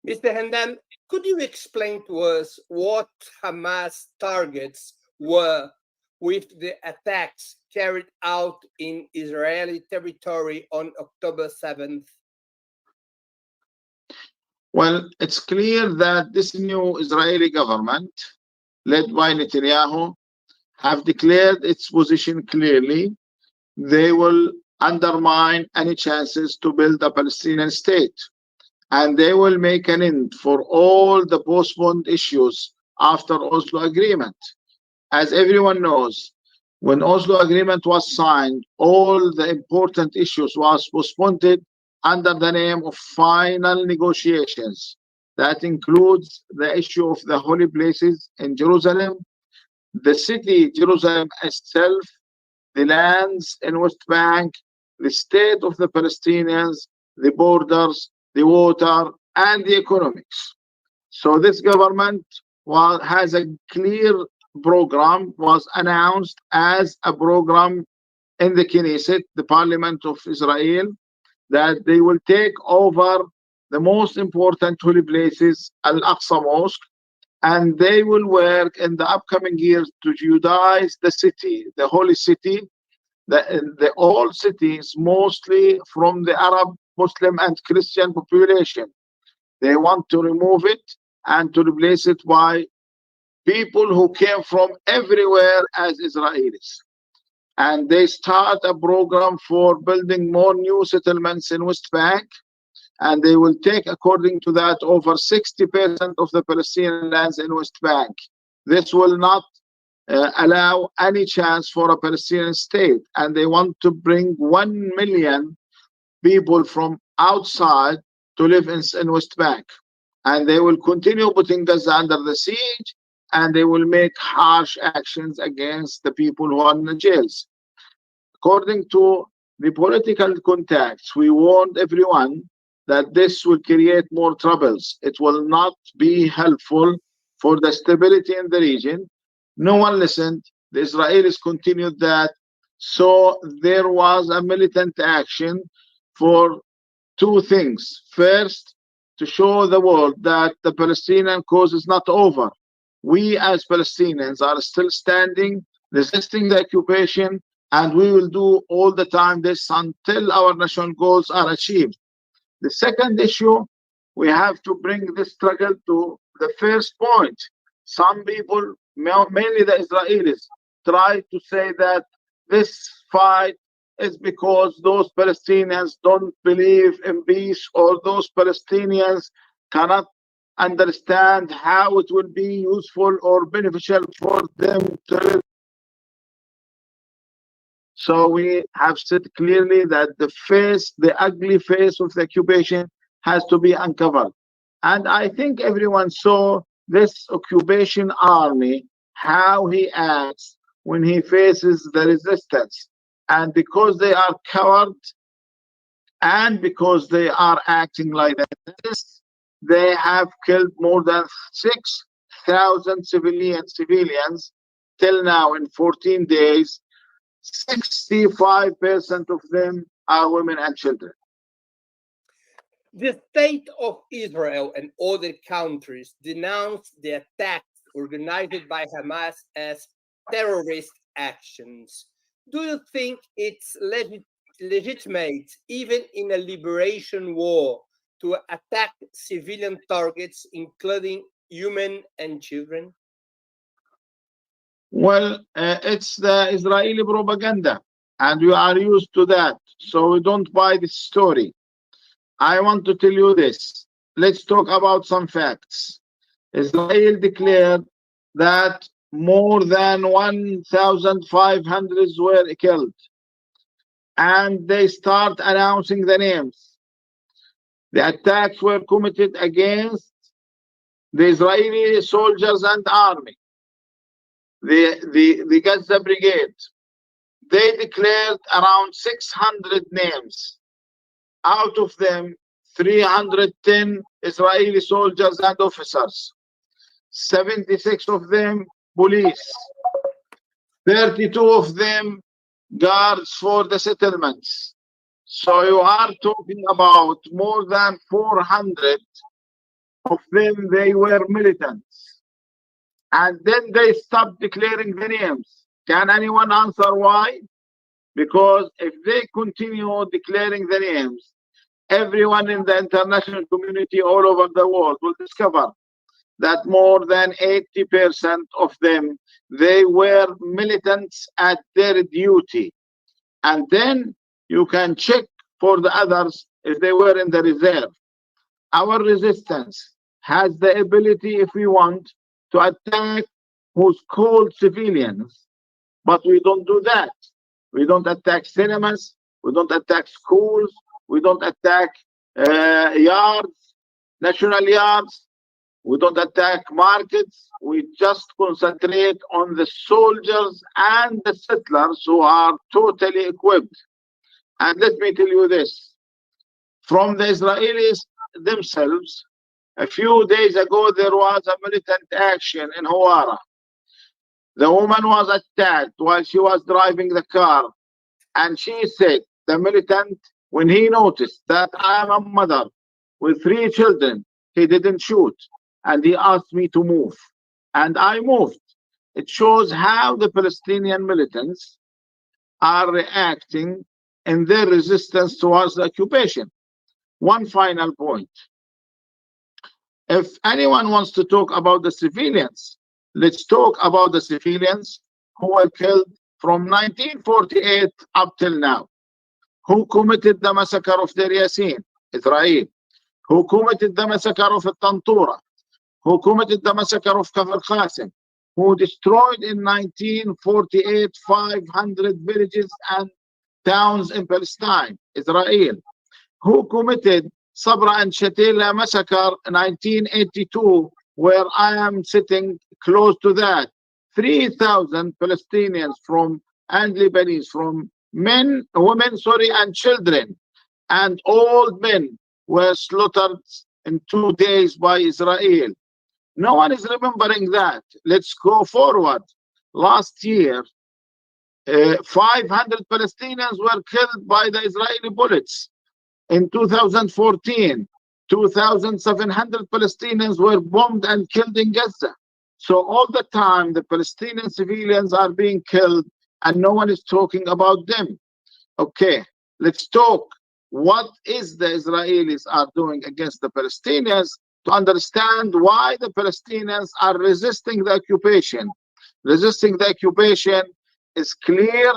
Mr. Hamdan, could you explain to us what Hamas targets were with the attacks carried out in Israeli territory on October 7th? Well, it's clear that this new Israeli government, led by Netanyahu, have declared its position clearly. They will undermine any chances to build a Palestinian state, and they will make an end for all the postponed issues after Oslo Agreement. As everyone knows, when Oslo Agreement was signed, all the important issues was postponed under the name of final negotiations. That includes the issue of the holy places in Jerusalem, the city Jerusalem itself, the lands in West Bank, the state of the Palestinians, the borders, the water, and the economics. So this government has a clear program, was announced as a program in the Knesset, the Parliament of Israel, that they will take over the most important holy places, Al-Aqsa Mosque, and they will work in the upcoming years to Judaize the city, the holy city, the old cities, mostly from the Arab, Muslim, and Christian population. They want to remove it and to replace it by people who came from everywhere as Israelis. And they start a program for building more new settlements in West Bank, and they will take, according to that, over 60% of the Palestinian lands in West Bank. This will not allow any chance for a Palestinian state, and they want to bring 1 million people from outside to live in West Bank. And they will continue putting Gaza under the siege, and they will make harsh actions against the people who are in the jails. According to the political contacts, we warned everyone that this will create more troubles. It will not be helpful for the stability in the region. No one listened. The Israelis continued that. So there was a militant action for two things. First, to show the world that the Palestinian cause is not over. We as Palestinians are still standing, resisting the occupation, and we will do all the time this until our national goals are achieved. The second issue, we have to bring this struggle to the first point. Some people, mainly the Israelis, try to say that this fight is because those Palestinians don't believe in peace, or those Palestinians cannot understand how it will be useful or beneficial for them to live. So we have said clearly that the ugly face of the occupation has to be uncovered. And I think everyone saw this occupation army, how he acts when he faces the resistance. And because they are cowards, and because they are acting like this, they have killed more than 6,000 civilians till now in 14 days. 65% of them are women and children. The state of Israel and other countries denounced the attacks organized by Hamas as terrorist actions. Do you think it's legitimate, even in a liberation war, to attack civilian targets, including women and children? Well, it's the Israeli propaganda, and we are used to that, so we don't buy this story. I want to tell you this. Let's talk about some facts. Israel declared that more than 1,500 were killed, and they start announcing the names. The attacks were committed against the Israeli soldiers and army. The Gaza Brigade, they declared around 600 names. Out of them, 310 Israeli soldiers and officers, 76 of them police, 32 of them guards for the settlements. So you are talking about more than 400 of them, they were militants. And then they stopped declaring the names. Can anyone answer why? Because if they continue declaring the names, everyone in the international community all over the world will discover that more than 80% of them, they were militants at their duty. And then you can check for the others if they were in the reserve. Our resistance has the ability, if we want, to attack who's called civilians, but we don't do that. We don't attack cinemas, we don't attack schools, we don't attack yards, national yards, we don't attack markets. We just concentrate on the soldiers and the settlers who are totally equipped. And let me tell you this, from the Israelis themselves, a few days ago, there was a militant action in Hawara. The woman was attacked while she was driving the car. And she said, the militant, when he noticed that I am a mother with 3 children, he didn't shoot. And he asked me to move. And I moved. It shows how the Palestinian militants are reacting in their resistance towards the occupation. One final point. If anyone wants to talk about the civilians, let's talk about the civilians who were killed from 1948 up till now. Who committed the massacre of Deir Yassin? Israel. Who committed the massacre of Tantura? Who committed the massacre of Kafr Qasim? Who destroyed in 1948 500 villages and towns in Palestine? Israel. Who committed Sabra and Shatila massacre in 1982, where I am sitting close to that? 3,000 Palestinians and Lebanese, from women, and children, and old men were slaughtered in 2 days by Israel. No one is remembering that. Let's go forward. Last year, 500 Palestinians were killed by the Israeli bullets. In 2014, 2,700 Palestinians were bombed and killed in Gaza. So all the time, the Palestinian civilians are being killed and no one is talking about them. Okay, let's talk. What is the Israelis are doing against the Palestinians to understand why the Palestinians are resisting the occupation. Resisting the occupation is clear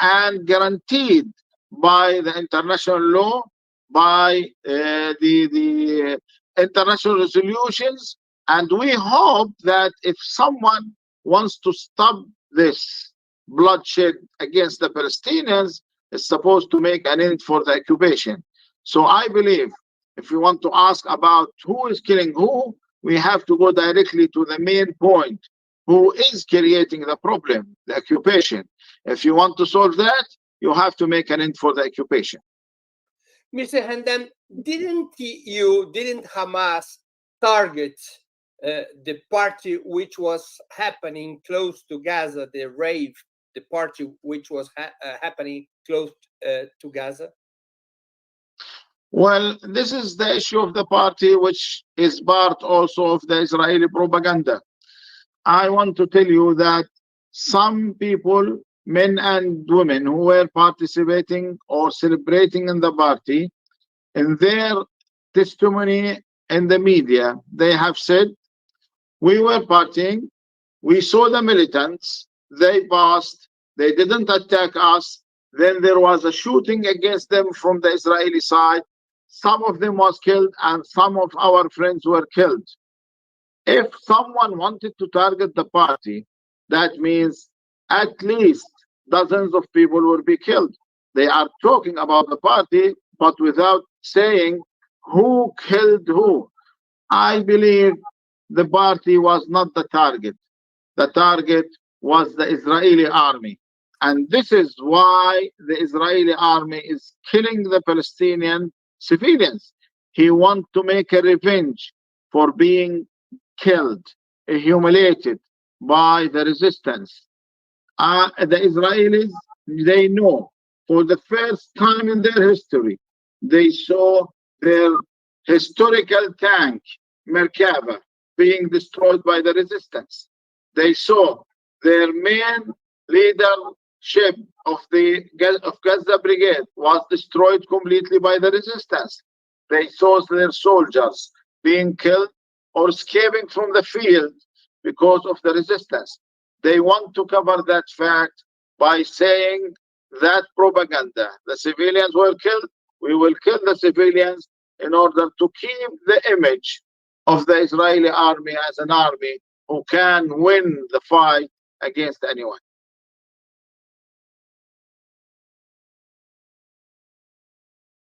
and guaranteed by the international law, by the international resolutions, and we hope that if someone wants to stop this bloodshed against the Palestinians, it's supposed to make an end for the occupation. So I believe if we want to ask about who is killing who, we have to go directly to the main point. Who is creating the problem? The occupation. If you want to solve that, you have to make an end for the occupation. Mr. Hamdan, didn't Hamas target the party which was happening close to Gaza, the rave, the party which was happening close to Gaza? Well, this is the issue of the party, which is part also of the Israeli propaganda. I want to tell you that some people, men and women, who were participating or celebrating in the party, in their testimony in the media, they have said, we were partying, we saw the militants, they passed, they didn't attack us, then there was a shooting against them from the Israeli side. Some of them was killed and some of our friends were killed. If someone wanted to target the party, that means at least dozens of people will be killed. They are talking about the party, but without saying who killed who. I believe the party was not the target. The target was the Israeli army. And this is why the Israeli army is killing the Palestinian civilians. He wants to make a revenge for being killed, humiliated by the resistance. The Israelis, they know for the first time in their history, they saw their historical tank, Merkava, being destroyed by the resistance. They saw their main leadership of Gaza Brigade was destroyed completely by the resistance. They saw their soldiers being killed or escaping from the field because of the resistance. They want to cover that fact by saying that propaganda. The civilians were killed, we will kill the civilians in order to keep the image of the Israeli army as an army who can win the fight against anyone.